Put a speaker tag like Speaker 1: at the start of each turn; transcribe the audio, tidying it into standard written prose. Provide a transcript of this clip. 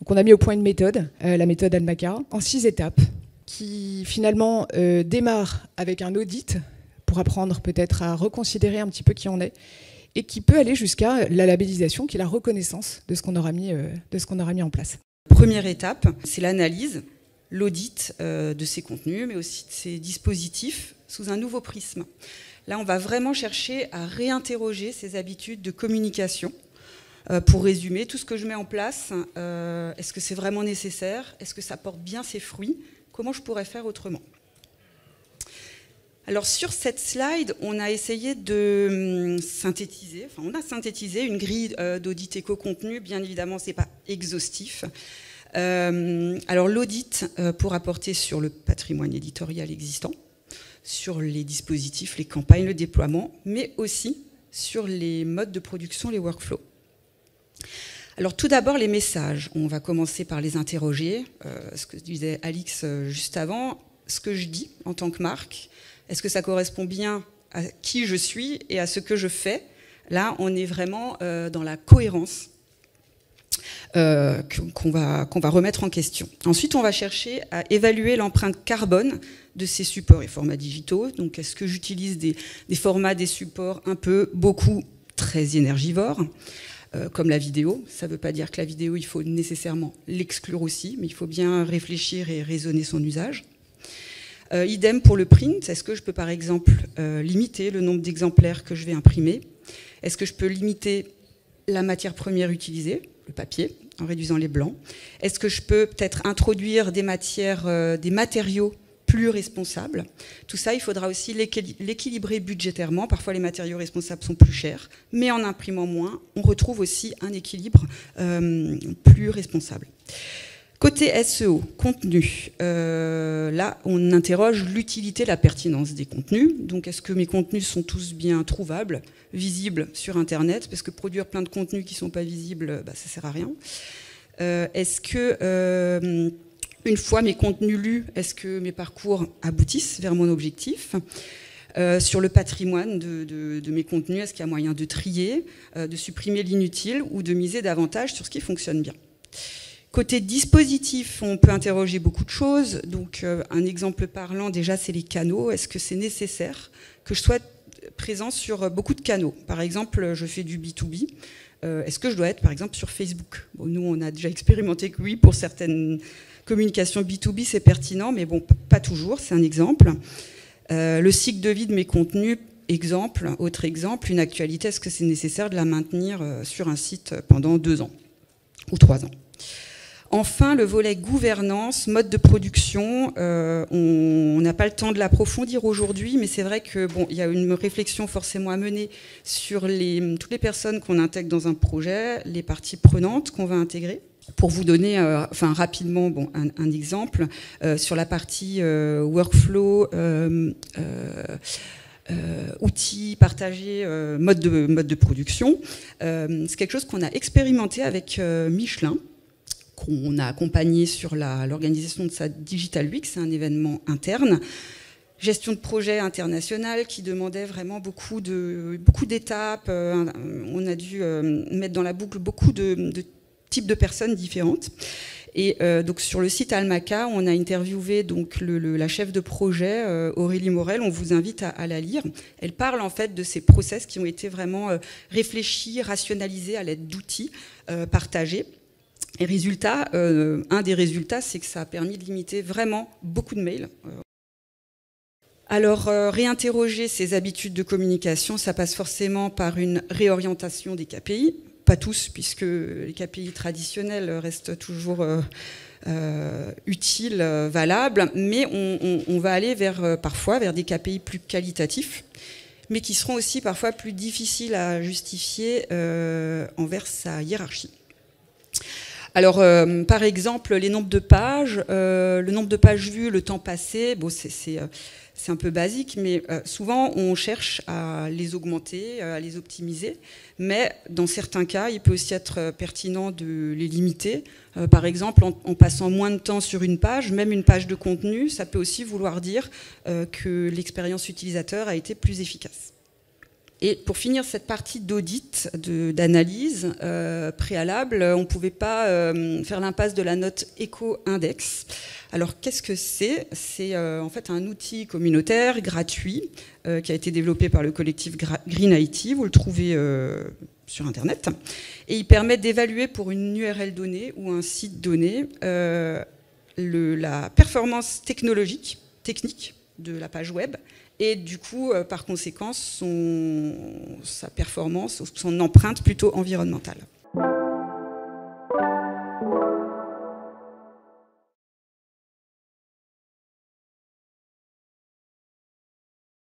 Speaker 1: Donc on a mis au point une méthode, la méthode Almaca, en 6 étapes, qui finalement démarre avec un audit pour apprendre peut-être à reconsidérer un petit peu qui on est, et qui peut aller jusqu'à la labellisation, qui est la reconnaissance de ce qu'on aura mis en place.
Speaker 2: Première étape, c'est l'analyse, l'audit de ces contenus, mais aussi de ces dispositifs sous un nouveau prisme. Là, on va vraiment chercher à réinterroger ces habitudes de communication. Pour résumer, tout ce que je mets en place, est-ce que c'est vraiment nécessaire? Est-ce que ça porte bien ses fruits? Comment je pourrais faire autrement? Alors sur cette slide, on a essayé de synthétiser, on a synthétisé une grille d'audit éco-contenu. Bien évidemment, ce n'est pas exhaustif. Alors l'audit pour apporter sur le patrimoine éditorial existant, sur les dispositifs, les campagnes, le déploiement, mais aussi sur les modes de production, les workflows. Alors tout d'abord, les messages. On va commencer par les interroger. Ce que disait Alix juste avant, ce que je dis en tant que marque, est-ce que ça correspond bien à qui je suis et à ce que je fais? Là, on est vraiment dans la cohérence qu'on va remettre en question. Ensuite, on va chercher à évaluer l'empreinte carbone de ces supports et formats digitaux. Donc, est-ce que j'utilise des formats, des supports un peu, beaucoup, très énergivores, comme la vidéo? Ça ne veut pas dire que la vidéo, il faut nécessairement l'exclure aussi, mais il faut bien réfléchir et raisonner son usage. Idem pour le print. Est-ce que je peux par exemple limiter le nombre d'exemplaires que je vais imprimer? Est-ce que je peux limiter la matière première utilisée, le papier, en réduisant les blancs? Est-ce que je peux peut-être introduire des matériaux plus responsables? Tout ça, il faudra aussi l'équilibrer budgétairement. Parfois, les matériaux responsables sont plus chers, mais en imprimant moins, on retrouve aussi un équilibre plus responsable. Côté SEO, contenu, là on interroge l'utilité, la pertinence des contenus. Donc est-ce que mes contenus sont tous bien trouvables, visibles sur Internet? Parce que produire plein de contenus qui ne sont pas visibles, ça ne sert à rien. Est-ce que, une fois mes contenus lus, est-ce que mes parcours aboutissent vers mon objectif? Sur le patrimoine de mes contenus, est-ce qu'il y a moyen de trier, de supprimer l'inutile ou de miser davantage sur ce qui fonctionne bien? Côté dispositif, on peut interroger beaucoup de choses. Donc, un exemple parlant, déjà, c'est les canaux. Est-ce que c'est nécessaire que je sois présent sur beaucoup de canaux? Par exemple, je fais du B2B. Est-ce que je dois être, par exemple, sur Facebook? Bon, nous, on a déjà expérimenté que oui, pour certaines communications B2B, c'est pertinent, mais bon, pas toujours, c'est un exemple. Le cycle de vie de mes contenus, exemple, autre exemple, une actualité, est-ce que c'est nécessaire de la maintenir sur un site pendant 2 ans ou 3 ans? Enfin, le volet gouvernance, mode de production, on n'a pas le temps de l'approfondir aujourd'hui, mais c'est vrai que il y a une réflexion forcément à mener sur toutes les personnes qu'on intègre dans un projet, les parties prenantes qu'on va intégrer. Pour vous donner rapidement un exemple, sur la partie workflow, outils partagés, mode de production, c'est quelque chose qu'on a expérimenté avec Michelin, qu'on a accompagné sur l'organisation de sa Digital Week, c'est un événement interne. Gestion de projet international qui demandait vraiment beaucoup d'étapes. On a dû mettre dans la boucle beaucoup de types de personnes différentes. Et donc sur le site Almaca, on a interviewé donc la chef de projet, Aurélie Morel. On vous invite à la lire. Elle parle en fait de ces process qui ont été vraiment réfléchis, rationalisés à l'aide d'outils partagés. Et résultat, un des résultats, c'est que ça a permis de limiter vraiment beaucoup de mails. Alors, réinterroger ces habitudes de communication, ça passe forcément par une réorientation des KPI. Pas tous, puisque les KPI traditionnels restent toujours utiles, valables, mais on va aller parfois vers des KPI plus qualitatifs, mais qui seront aussi parfois plus difficiles à justifier envers sa hiérarchie. Alors, par exemple, les nombres de pages, le nombre de pages vues, le temps passé, bon, c'est un peu basique, mais souvent on cherche à les augmenter, à les optimiser, mais dans certains cas, il peut aussi être pertinent de les limiter. Par exemple, en passant moins de temps sur une page, même une page de contenu, ça peut aussi vouloir dire que l'expérience utilisateur a été plus efficace. Et pour finir cette partie d'audit, d'analyse préalable, on ne pouvait pas faire l'impasse de la note Eco-Index. Alors qu'est-ce que c'est ? C'est en fait un outil communautaire gratuit qui a été développé par le collectif Green IT, vous le trouvez sur Internet, et il permet d'évaluer pour une URL donnée ou un site donné la performance technique de la page web et du coup, par conséquent, sa performance, son empreinte plutôt environnementale.